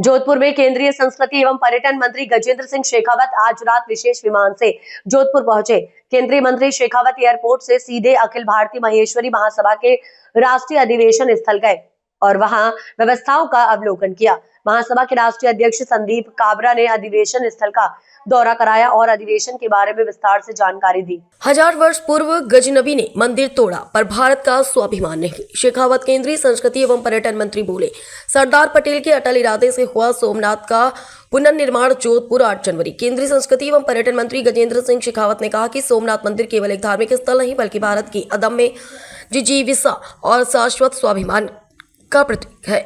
जोधपुर में केंद्रीय संस्कृति एवं पर्यटन मंत्री गजेंद्र सिंह शेखावत आज रात विशेष विमान से जोधपुर पहुंचे। केंद्रीय मंत्री शेखावत एयरपोर्ट से सीधे अखिल भारतीय महेश्वरी महासभा के राष्ट्रीय अधिवेशन स्थल गए और वहां व्यवस्थाओं का अवलोकन किया। महासभा के राष्ट्रीय अध्यक्ष संदीप काबरा ने अधिवेशन स्थल का दौरा कराया और अधिवेशन के बारे में विस्तार से जानकारी दी। 1000 वर्ष पूर्व गजनबी ने मंदिर तोड़ा पर भारत का स्वाभिमान नहीं। शेखावत केंद्रीय संस्कृति एवं पर्यटन मंत्री बोले, सरदार पटेल के अटल इरादे से हुआ सोमनाथ का पुनर्निर्माण जोधपुर 8 जनवरी। केंद्रीय संस्कृति एवं पर्यटन मंत्री गजेंद्र सिंह शेखावत ने कहा कि सोमनाथ मंदिर केवल एक धार्मिक स्थल नहीं बल्कि भारत की अदम्य जिजीविसा और शाश्वत स्वाभिमान का प्रतीक है।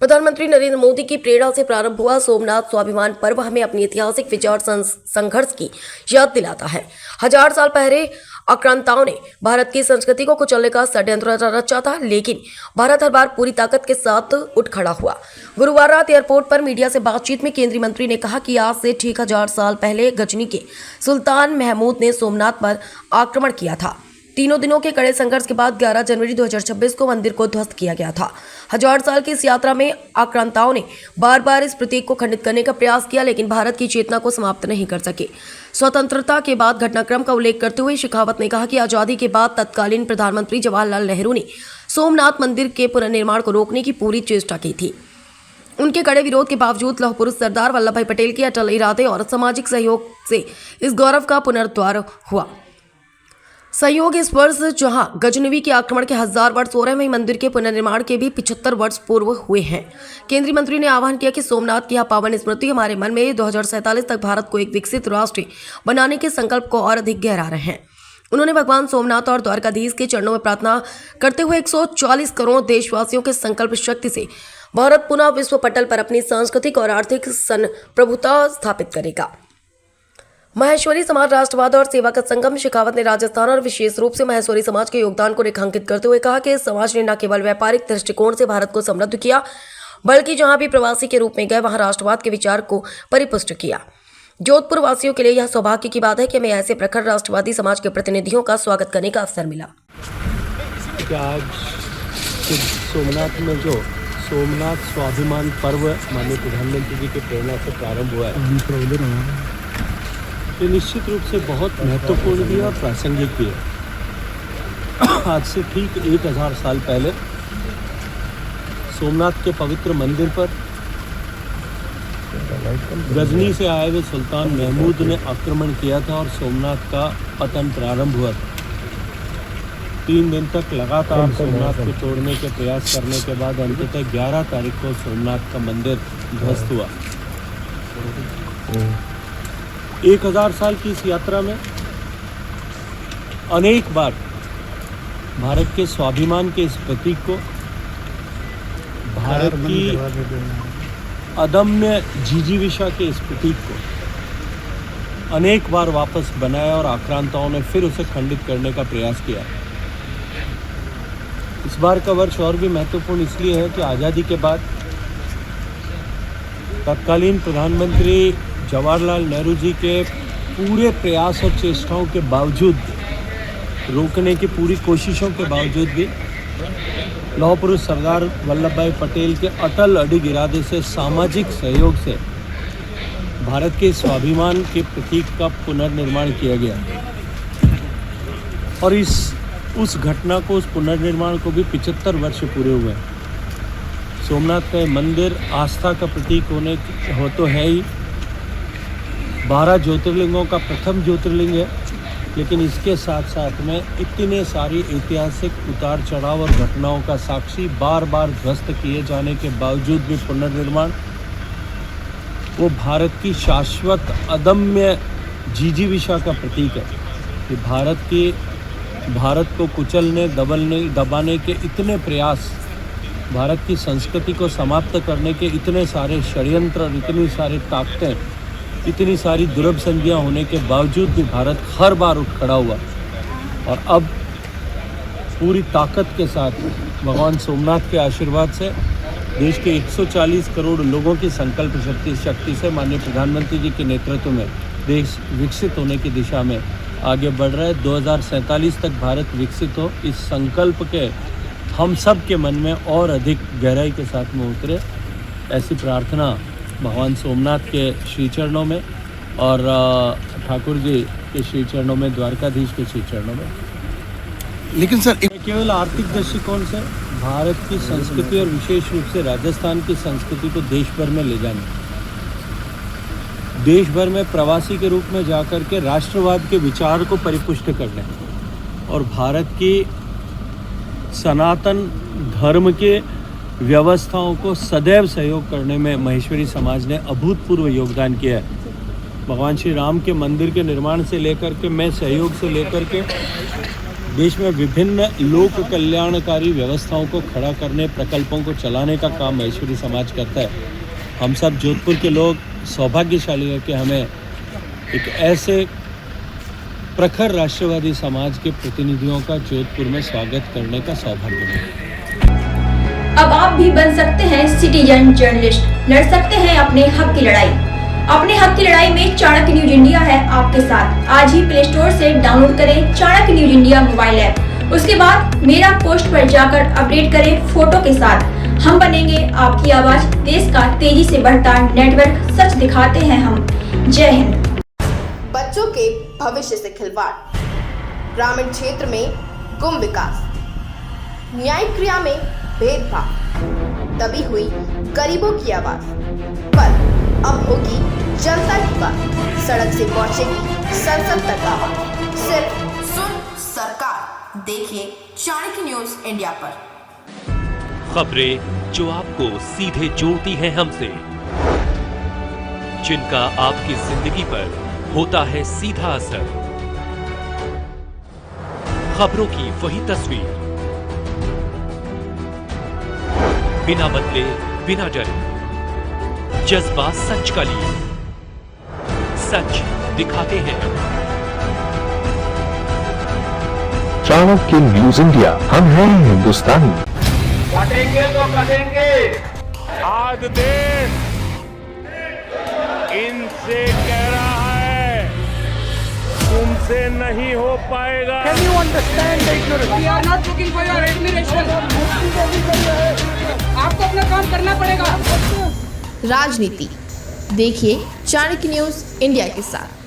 प्रधानमंत्री नरेंद्र मोदी की प्रेरणा से प्रारंभ हुआ सोमनाथ स्वाभिमान पर्व हमें अपनी ऐतिहासिक विचार संघर्ष की याद दिलाता है। 1000 साल पहले आक्रांताओं ने भारत की संस्कृति को कुचलने का षड्यंत्र रचा था, लेकिन भारत हर बार पूरी ताकत के साथ उठ खड़ा हुआ। गुरुवार रात एयरपोर्ट पर मीडिया से बातचीत में केंद्रीय मंत्री ने कहा कि आज से ठीक 1000 साल पहले गजनी के सुल्तान महमूद ने सोमनाथ पर आक्रमण किया था। तीनों दिनों के कड़े संघर्ष के बाद 11 जनवरी 2026 को मंदिर को ध्वस्त किया गया था। 1000 साल की इस यात्रा में आक्रांताओं ने बार बार इस प्रतीक को खंडित करने का प्रयास किया, लेकिन भारत की चेतना को समाप्त नहीं कर सके। स्वतंत्रता के बाद घटनाक्रम का उल्लेख करते हुए शेखावत ने कहा कि आजादी के बाद तत्कालीन प्रधानमंत्री जवाहरलाल नेहरू ने सोमनाथ मंदिर के पुनर्निर्माण को रोकने की पूरी चेष्टा की थी। उनके कड़े विरोध के बावजूद लौह पुरुष सरदार वल्लभ भाई पटेल के अटल इरादे और सामाजिक सहयोग से इस गौरव का पुनरुद्धार हुआ। संयोग इस वर्ष जहां गजनवी के आक्रमण के 1000 वर्ष हो रहे, वहीं मंदिर के पुनर्निर्माण के भी 75 वर्ष पूर्व हुए हैं। केंद्रीय मंत्री ने आह्वान किया कि सोमनाथ की यह पावन स्मृति हमारे मन में 2047 तक भारत को एक विकसित राष्ट्र बनाने के संकल्प को और अधिक गहरा रहे हैं। उन्होंने भगवान सोमनाथ और द्वारकाधीश के चरणों में प्रार्थना करते हुए 140 करोड़ देशवासियों के संकल्प शक्ति से भारत पुनः विश्व पटल पर अपनी सांस्कृतिक और आर्थिक संप्रभुता स्थापित करेगा। महेश्वरी समाज राष्ट्रवाद और सेवा का संगम शेखावत ने राजस्थान और विशेष रूप से महेश्वरी समाज के योगदान को रेखांकित करते हुए कहा कि इस समाज ने न केवल व्यापारिक दृष्टिकोण से भारत को समृद्ध किया, बल्कि जहां भी प्रवासी के रूप में गए वहां राष्ट्रवाद के विचार को परिपुष्ट किया। जोधपुर वासियों के लिए यह सौभाग्य की बात है कि हमें ऐसे प्रखर राष्ट्रवादी समाज के प्रतिनिधियों का स्वागत करने का अवसर मिला। आज सोमनाथ में जो सोमनाथ स्वाभिमान पर्व माननीय प्रधानमंत्री जी की प्रेरणा से प्रारंभ हुआ है, ये निश्चित रूप से बहुत महत्वपूर्ण भी और प्रासंगिक भी है। आज से ठीक 1000 साल पहले सोमनाथ के पवित्र मंदिर पर गजनी से आए हुए सुल्तान महमूद ने आक्रमण किया था और सोमनाथ का पतन प्रारंभ हुआ था। 3 दिन तक लगातार सोमनाथ को तोड़ने के प्रयास करने के बाद अंततः 11 तारीख को सोमनाथ का मंदिर ध्वस्त हुआ। 1000 साल की इस यात्रा में अनेक बार भारत के स्वाभिमान के इस प्रतीक को, भारत की अदम्य जिजीविषा के इस प्रतीक को अनेक बार वापस बनाया और आक्रांताओं ने फिर उसे खंडित करने का प्रयास किया। इस बार का वर्ष और भी महत्वपूर्ण इसलिए है कि आज़ादी के बाद तत्कालीन प्रधानमंत्री जवाहरलाल नेहरू जी के पूरे प्रयास और चेष्टाओं के बावजूद, रोकने की पूरी कोशिशों के बावजूद भी लौह पुरुष सरदार वल्लभ भाई पटेल के अटल अडिग इरादे से, सामाजिक सहयोग से भारत के स्वाभिमान के प्रतीक का पुनर्निर्माण किया गया। और उस घटना को, उस पुनर्निर्माण को भी 75 वर्ष पूरे हुए। सोमनाथ का मंदिर आस्था का प्रतीक हो तो है ही, 12 ज्योतिर्लिंगों का प्रथम ज्योतिर्लिंग है, लेकिन इसके साथ साथ में इतने सारी ऐतिहासिक उतार चढ़ाव और घटनाओं का साक्षी, बार बार ध्वस्त किए जाने के बावजूद भी पुनर्निर्माण, वो भारत की शाश्वत अदम्य जिजीविषा का प्रतीक है कि भारत को कुचलने, दबाने के इतने प्रयास, भारत की संस्कृति को समाप्त करने के इतने सारे षड्यंत्र और इतनी सारी ताकतें, इतनी सारी दुर्लभ संधियाँ होने के बावजूद भी भारत हर बार उठ खड़ा हुआ और अब पूरी ताकत के साथ भगवान सोमनाथ के आशीर्वाद से देश के 140 करोड़ लोगों की संकल्प शक्ति से माननीय प्रधानमंत्री जी के नेतृत्व में देश विकसित होने की दिशा में आगे बढ़ रहा है। 2047 तक भारत विकसित हो, इस संकल्प के हम सब के मन में और अधिक गहराई के साथ में उतरे, ऐसी प्रार्थना भगवान सोमनाथ के श्री चरणों में और ठाकुर जी के श्री चरणों में, द्वारकाधीश के श्री चरणों में। लेकिन सर केवल आर्थिक दृष्टिकोण से भारत की संस्कृति और विशेष रूप से राजस्थान की संस्कृति को देश भर में ले जाने, देश भर में प्रवासी के रूप में जाकर के राष्ट्रवाद के विचार को परिपुष्ट करने और भारत की सनातन धर्म के व्यवस्थाओं को सदैव सहयोग करने में महेश्वरी समाज ने अभूतपूर्व योगदान किया है। भगवान श्री राम के मंदिर के निर्माण से लेकर के, मैं सहयोग से लेकर के देश में विभिन्न लोक कल्याणकारी व्यवस्थाओं को खड़ा करने, प्रकल्पों को चलाने का काम महेश्वरी समाज करता है। हम सब जोधपुर के लोग सौभाग्यशाली है कि हमें एक ऐसे प्रखर राष्ट्रवादी समाज के प्रतिनिधियों का जोधपुर में स्वागत करने का सौभाग्य मिला। अब आप भी बन सकते हैं सिटीजन जर्नलिस्ट, लड़ सकते हैं अपने हक की लड़ाई। अपने हक की लड़ाई में चाणक्य न्यूज इंडिया है आपके साथ। आज ही प्ले स्टोर से डाउनलोड करें Chanakya news India mobile app. उसके बाद मेरा पोस्ट पर जाकर अपडेट करें फोटो के साथ। हम बनेंगे आपकी आवाज, देश का तेजी से बढ़ता नेटवर्क, सच दिखाते हैं हम। जय हिंद। बच्चों के भविष्य से खिलवाड़, ग्रामीण क्षेत्र में गुम विकास, न्यायिक क्रिया में भेदभाव, दबी हुई गरीबों की आवाज, पर अब होगी जनता की बात। सड़क से पहुंचेगी संसद तक आवाज। सिर्फ सुन सरकार, देखिए चाणक्य न्यूज इंडिया पर खबरें जो आपको सीधे जोड़ती हैं हमसे, जिनका आपकी जिंदगी पर होता है सीधा असर। खबरों की वही तस्वीर, बिना बदले बिना डरे, जज्बा सच का लिए, सच दिखाते हैं। चाणक्य न्यूज इंडिया, हम हैं हिंदुस्तानी। कटेंगे तो कटेंगे। आज देश इनसे कह रहा है तुमसे नहीं हो पाएगा। Can you understand the ignorance? We are not looking for your admiration. आपको अपना काम करना पड़ेगा। राजनीति देखिए चाणक्य न्यूज इंडिया के साथ।